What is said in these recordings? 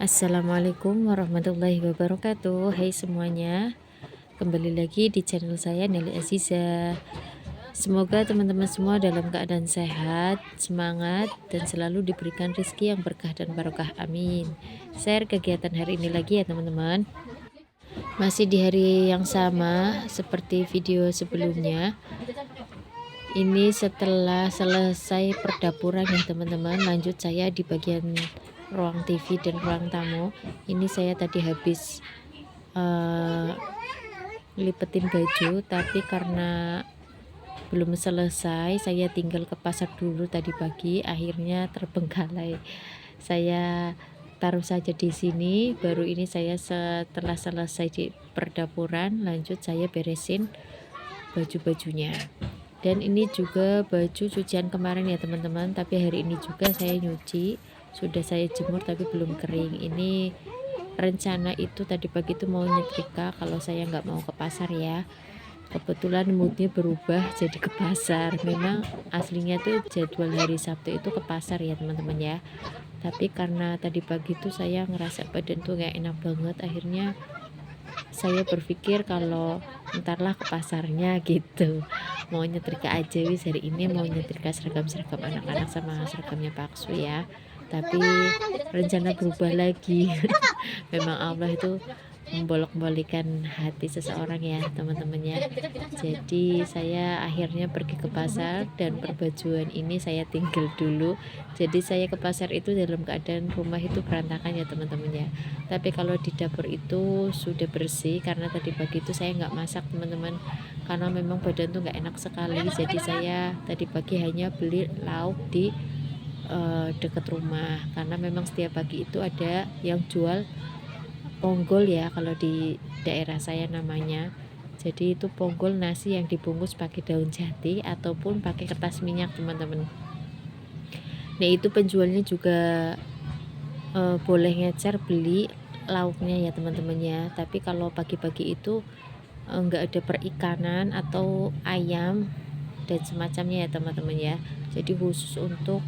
Assalamualaikum warahmatullahi wabarakatuh. Hai semuanya, kembali lagi di channel saya Nelly Aziza. Semoga teman-teman semua dalam keadaan sehat, semangat, dan selalu diberikan rezeki yang berkah dan barokah. Amin. Share kegiatan hari ini lagi ya teman-teman. Masih di hari yang sama seperti video sebelumnya. Ini setelah selesai perdapuran ya teman-teman. Lanjut saya di bagian ruang TV dan ruang tamu. Ini saya tadi habis lipetin baju, tapi karena belum selesai saya tinggal ke pasar dulu tadi pagi, akhirnya terbengkalai. Saya taruh saja di sini. Baru ini saya setelah selesai di perdapuran, lanjut saya beresin baju-bajunya. Dan ini juga baju cucian kemarin ya teman-teman, tapi hari ini juga saya nyuci. Sudah saya jemur tapi belum kering. Ini rencana itu tadi pagi itu mau nyetrika kalau saya nggak mau ke pasar ya. Kebetulan moodnya berubah jadi ke pasar. Memang aslinya tuh jadwal hari Sabtu itu ke pasar ya teman-teman ya, tapi karena tadi pagi tuh saya ngerasa badan tuh gak enak banget, akhirnya saya berpikir kalau entarlah ke pasarnya gitu. Mau nyetrika aja wis, hari ini mau nyetrika seragam-seragam anak-anak sama seragamnya Pak Su ya, tapi rencana berubah lagi. Memang Allah itu membolak-balikan hati seseorang ya teman-temannya. Jadi saya akhirnya pergi ke pasar dan perbajuan ini saya tinggal dulu. Jadi saya ke pasar itu dalam keadaan rumah itu berantakan ya teman-teman ya, tapi kalau di dapur itu sudah bersih karena tadi pagi itu saya nggak masak teman-teman, karena memang badan tuh nggak enak sekali. Jadi saya tadi pagi hanya beli lauk di dekat rumah, karena memang setiap pagi itu ada yang jual ponggol ya kalau di daerah saya namanya. Jadi itu ponggol nasi yang dibungkus pakai daun jati ataupun pakai kertas minyak teman-teman. Nah itu penjualnya juga boleh ngecer beli lauknya ya teman-teman ya. Tapi kalau pagi-pagi itu enggak ada perikanan atau ayam dan semacamnya ya teman-teman ya. Jadi khusus untuk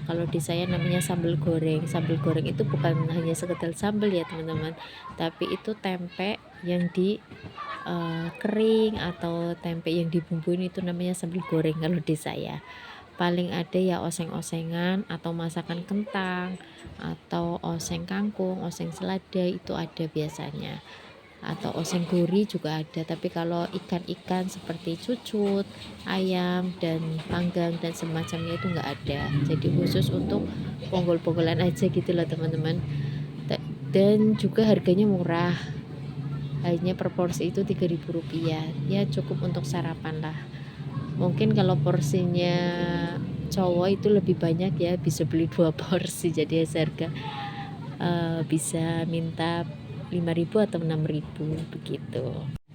kalau di saya namanya sambal goreng. Sambal goreng itu bukan hanya sekedar sambal ya teman-teman, tapi itu tempe yang di kering atau tempe yang dibumbuin, itu namanya sambal goreng kalau di saya. Paling ada ya oseng-osengan atau masakan kentang atau oseng kangkung, oseng selada itu ada biasanya, atau oseng gori juga ada. Tapi kalau ikan-ikan seperti cucut, ayam dan panggang dan semacamnya itu enggak ada. Jadi khusus untuk ponggol-ponggolan aja gitu loh teman-teman. Dan juga harganya murah, hanya per porsi itu Rp3.000 ya, cukup untuk sarapan lah. Mungkin kalau porsinya cowok itu lebih banyak ya, bisa beli 2 porsi, jadi harga bisa minta 5.000 atau 6.000 begitu.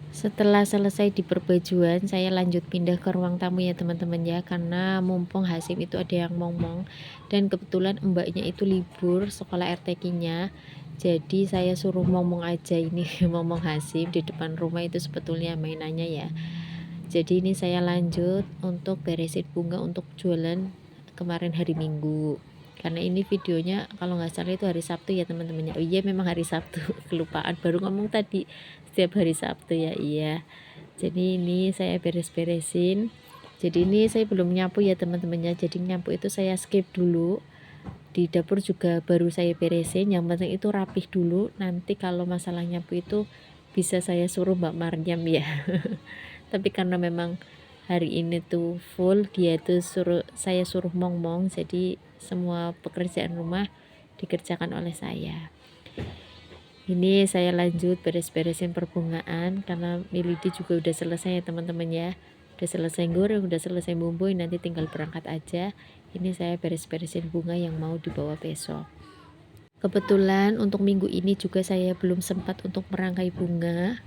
Setelah selesai di perbajuan, saya lanjut pindah ke ruang tamu ya teman-teman ya, karena mumpung Hasim itu ada yang mong-mong dan kebetulan mbaknya itu libur sekolah RTQ-nya. Jadi saya suruh mong-mong aja ini. Mong-mong Hasim di depan rumah itu sebetulnya mainannya ya. Jadi ini saya lanjut untuk beresin bunga untuk jualan kemarin hari Minggu, karena ini videonya kalau nggak salah itu hari Sabtu ya teman-temannya. Oh iya memang hari Sabtu. Kelupaan baru ngomong tadi setiap hari Sabtu ya. Iya, jadi ini saya beres-beresin. Jadi ini saya belum nyapu ya teman-temannya, jadi nyapu itu saya skip dulu. Di dapur juga baru saya beresin, yang penting itu rapih dulu, nanti kalau masalah nyapu itu bisa saya suruh Mbak Maryam ya. Tapi karena memang hari ini tuh full, dia tuh saya suruh mong-mong, jadi semua pekerjaan rumah dikerjakan oleh saya. Ini saya lanjut beres-beresin perbungaan karena Milady juga udah selesai ya teman-teman ya, udah selesai goreng, udah selesai bumbuin, nanti tinggal berangkat aja. Ini saya beres-beresin bunga yang mau dibawa besok. Kebetulan untuk minggu ini juga saya belum sempat untuk merangkai bunga,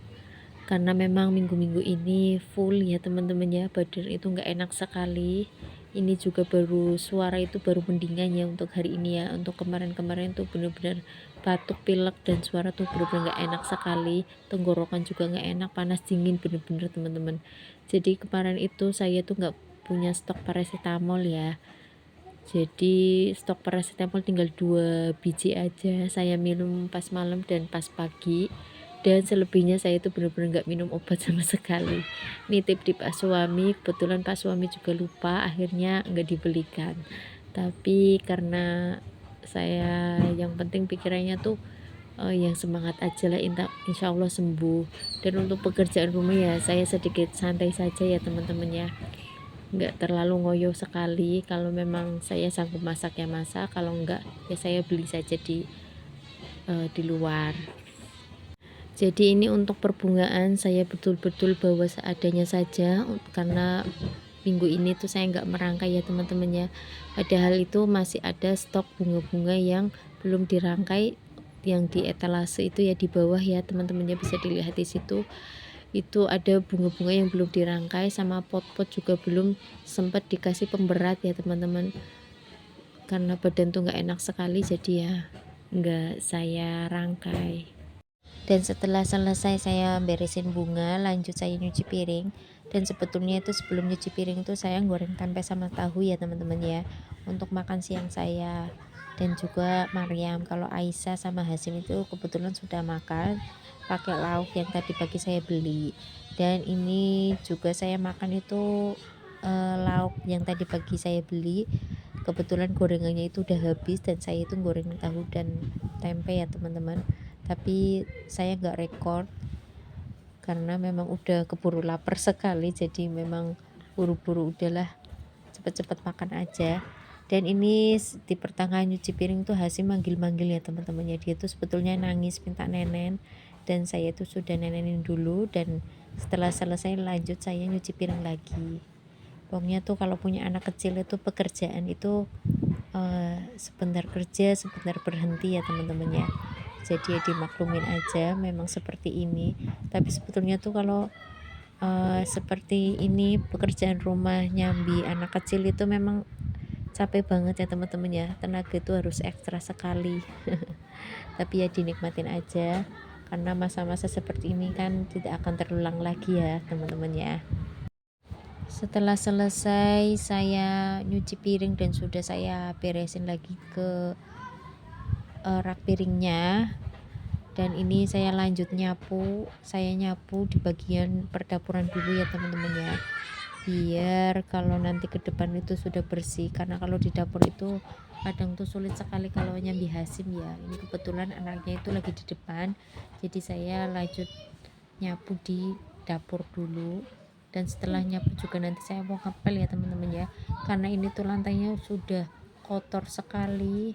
karena memang minggu-minggu ini full ya teman-teman ya, badan itu nggak enak sekali. Ini juga baru suara itu baru mendingan ya untuk hari ini ya. Untuk kemarin-kemarin tuh bener-bener batuk, pilek, dan suara tuh bener-bener nggak enak sekali. Tenggorokan juga nggak enak, panas dingin bener-bener teman-teman. Jadi kemarin itu saya tuh nggak punya stok paracetamol ya, Jadi stok paracetamol tinggal 2 biji aja, saya minum pas malam dan pas pagi, dan selebihnya saya itu benar-benar nggak minum obat sama sekali. Nitip di Pak suami, kebetulan Pak suami juga lupa, akhirnya nggak dibelikan. Tapi karena saya yang penting pikirannya tuh yang semangat aja lah, insya Allah sembuh. Dan untuk pekerjaan rumah ya saya sedikit santai saja ya teman-teman ya, nggak terlalu ngoyo sekali. Kalau memang saya sanggup masak ya masak, kalau enggak ya saya beli saja di luar. Jadi ini untuk perbungaan saya betul-betul bawa seadanya saja, karena minggu ini tuh saya nggak merangkai ya teman-teman ya. Padahal itu masih ada stok bunga-bunga yang belum dirangkai, yang di etalase itu ya di bawah ya teman-teman ya, bisa dilihat di situ. Itu ada bunga-bunga yang belum dirangkai, sama pot-pot juga belum sempat dikasih pemberat ya teman-teman, karena badan tuh nggak enak sekali, jadi ya nggak saya rangkai. Dan setelah selesai saya beresin bunga, lanjut saya nyuci piring. Dan sebetulnya itu sebelum nyuci piring itu saya goreng tempe sama tahu ya teman-teman ya, untuk makan siang saya dan juga Maryam. Kalau Aisyah sama Hasim itu kebetulan sudah makan pakai lauk yang tadi pagi saya beli. Dan ini juga saya makan itu lauk yang tadi pagi saya beli, kebetulan gorengannya itu udah habis, dan saya itu goreng tahu dan tempe ya teman-teman. Tapi saya nggak rekord karena memang udah keburu lapar sekali, jadi memang buru-buru udahlah cepet-cepet makan aja. Dan ini di pertengahan nyuci piring tuh Hasim manggil-manggil ya teman-temannya, dia tuh sebetulnya nangis minta nenen, dan saya tuh sudah nenenin dulu, dan setelah selesai lanjut saya nyuci piring lagi. Pokoknya tuh kalau punya anak kecil itu pekerjaan itu sebentar kerja sebentar berhenti ya teman-teman ya, jadi ya dimaklumin aja, memang seperti ini. Tapi sebetulnya tuh kalau seperti ini pekerjaan rumah nyambi anak kecil itu memang capek banget ya teman-teman ya, tenaga itu harus ekstra sekali. Tapi ya dinikmatin aja, karena masa-masa seperti ini kan tidak akan terulang lagi ya teman-teman ya. Setelah selesai saya nyuci piring dan sudah saya beresin lagi ke rak piringnya, dan ini saya lanjut nyapu. Saya nyapu di bagian perdapuran dulu ya teman-teman ya, biar kalau nanti ke depan itu sudah bersih, karena kalau di dapur itu kadang tuh sulit sekali kalau nyambi Hasim ya. Ini kebetulan anaknya itu lagi di depan, jadi saya lanjut nyapu di dapur dulu. Dan setelah nyapu juga nanti saya mau ngepel ya teman-teman ya, karena ini tuh lantainya sudah kotor sekali,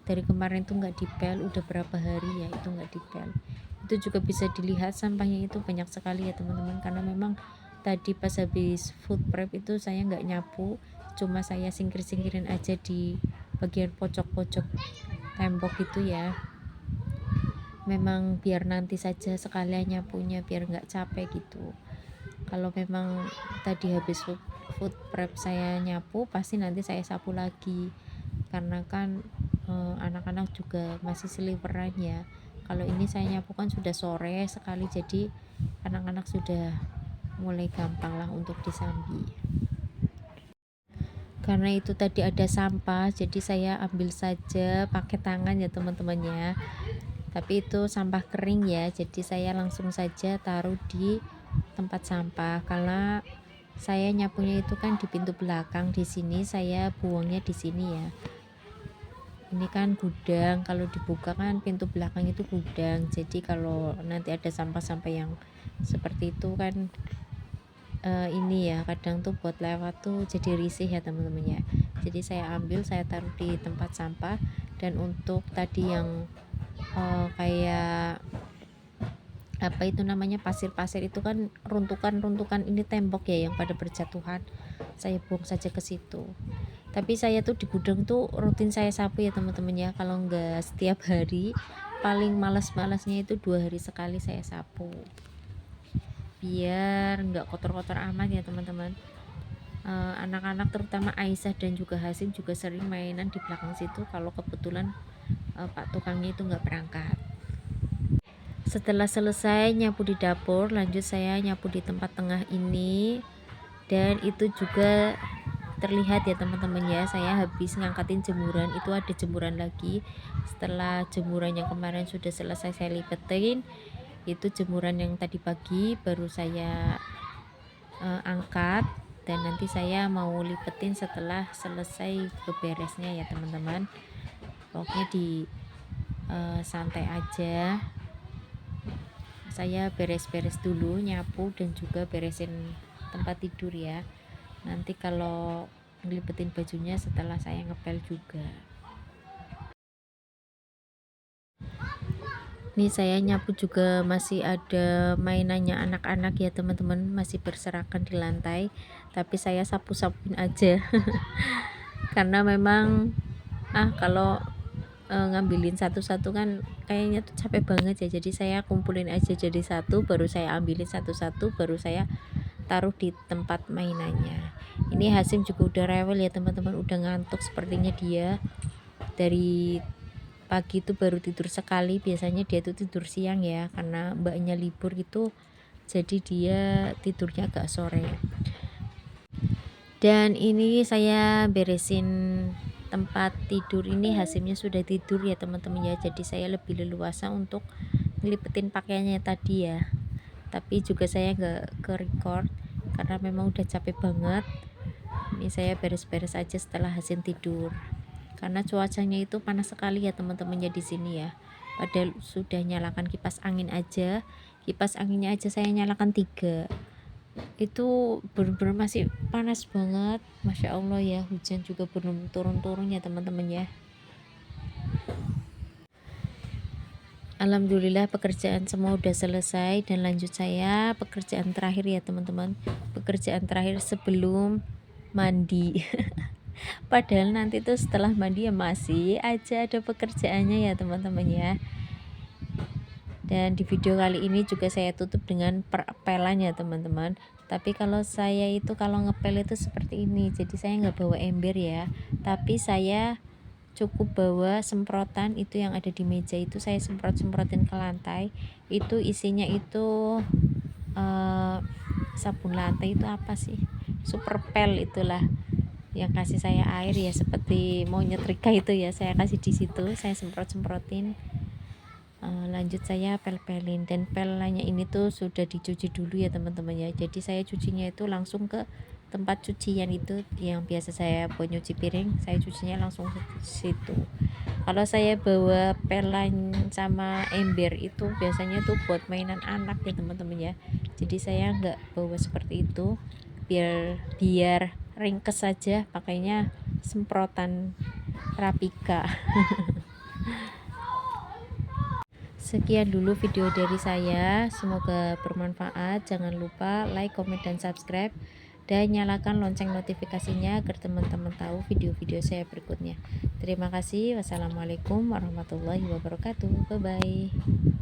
dari kemarin tuh nggak dipel, udah berapa hari ya itu nggak dipel. Itu juga bisa dilihat sampahnya itu banyak sekali ya teman-teman, karena memang tadi pas habis food prep itu saya nggak nyapu, cuma saya singkir-singkirin aja di bagian pojok-pojok tembok itu ya, memang biar nanti saja sekalian nyapunya, biar nggak capek gitu. Kalau memang tadi habis food prep saya nyapu, pasti nanti saya sapu lagi, karena kan anak-anak juga masih seliweran ya. Kalau ini saya nyapu kan sudah sore sekali, jadi anak-anak sudah mulai gampang lah untuk disambi. Karena itu tadi ada sampah, jadi saya ambil saja pakai tangan ya teman-temannya. Tapi itu sampah kering ya, jadi saya langsung saja taruh di tempat sampah. Karena saya nyapunya itu kan di pintu belakang, di sini saya buangnya di sini ya. Ini kan gudang, kalau dibuka kan pintu belakang itu gudang, jadi kalau nanti ada sampah-sampah yang seperti itu kan ini ya kadang tuh buat lewat tuh jadi risih ya teman-teman ya. Jadi saya ambil, saya taruh di tempat sampah. Dan untuk tadi yang kayak apa itu namanya, pasir-pasir itu kan runtukan-runtukan ini tembok ya yang pada berjatuhan, saya buang saja ke situ. Tapi saya tuh di gudang tuh rutin saya sapu ya teman-teman ya, kalau enggak setiap hari, paling malas-malasnya itu 2 hari sekali saya sapu, biar enggak kotor-kotor amat ya teman-teman. Anak-anak terutama Aisyah dan juga Hasim juga sering mainan di belakang situ kalau kebetulan Pak tukangnya itu enggak berangkat. Setelah selesai nyapu di dapur, lanjut saya nyapu di tempat tengah ini. Dan itu juga terlihat ya teman-teman ya, saya habis ngangkatin jemuran, itu ada jemuran lagi. Setelah jemuran yang kemarin sudah selesai saya lipetin, itu jemuran yang tadi pagi baru saya angkat, dan nanti saya mau lipetin setelah selesai beberesnya ya teman-teman. Pokoknya di santai aja, saya beres-beres dulu, nyapu dan juga beresin tempat tidur ya. Nanti kalau ngelipetin bajunya setelah saya ngepel juga. Ini saya nyapu juga masih ada mainannya anak-anak ya teman-teman, masih berserakan di lantai, tapi saya sapu-sapuin aja. Karena memang kalau ngambilin satu-satu kan kayaknya tuh capek banget ya, jadi saya kumpulin aja jadi satu, baru saya ambilin satu-satu, baru saya taruh di tempat mainannya. Ini Hasim juga udah rewel ya teman-teman, udah ngantuk sepertinya dia. Dari pagi itu baru tidur sekali, biasanya dia tuh tidur siang ya, karena mbaknya libur gitu, jadi dia tidurnya agak sore. Dan ini saya beresin tempat tidur, ini Hasimnya sudah tidur ya teman-teman ya, jadi saya lebih leluasa untuk ngelipetin pakaiannya tadi ya. Tapi juga saya nggak ke record karena memang udah capek banget. Ini saya beres-beres aja setelah Hasim tidur, karena cuacanya itu panas sekali ya teman-temannya di sini ya. Padahal sudah nyalakan kipas angin aja, kipas anginnya aja saya nyalakan 3, itu bener-bener masih panas banget. Masya Allah ya, hujan juga belum turun-turun ya teman-teman ya. Alhamdulillah pekerjaan semua udah selesai, dan lanjut saya pekerjaan terakhir ya teman-teman, pekerjaan terakhir sebelum mandi. Padahal nanti tuh setelah mandi ya masih aja ada pekerjaannya ya teman-teman ya. Dan di video kali ini juga saya tutup dengan perepelan ya teman-teman. Tapi kalau saya itu kalau ngepel itu seperti ini, jadi saya nggak bawa ember ya, tapi saya cukup bawa semprotan itu yang ada di meja, itu saya semprotin ke lantai. Itu isinya itu sabun lantai, itu apa sih, super pel itulah, yang kasih saya air ya, seperti mau nyetrika itu ya, saya kasih di situ, saya semprotin. Lanjut saya pel-pelin, dan pelannya ini tuh sudah dicuci dulu ya teman-teman ya, jadi saya cucinya itu langsung ke tempat cucian itu yang biasa saya buat nyuci piring, saya cucinya langsung ke situ. Kalau saya bawa pelan sama ember itu biasanya tuh buat mainan anak ya teman-teman ya, jadi saya nggak bawa seperti itu, biar ringkes saja, pakainya semprotan Rapika. Sekian dulu video dari saya, semoga bermanfaat. Jangan lupa like, comment, dan subscribe, dan nyalakan lonceng notifikasinya agar teman-teman tahu video-video saya berikutnya. Terima kasih. Wassalamualaikum warahmatullahi wabarakatuh. Bye bye.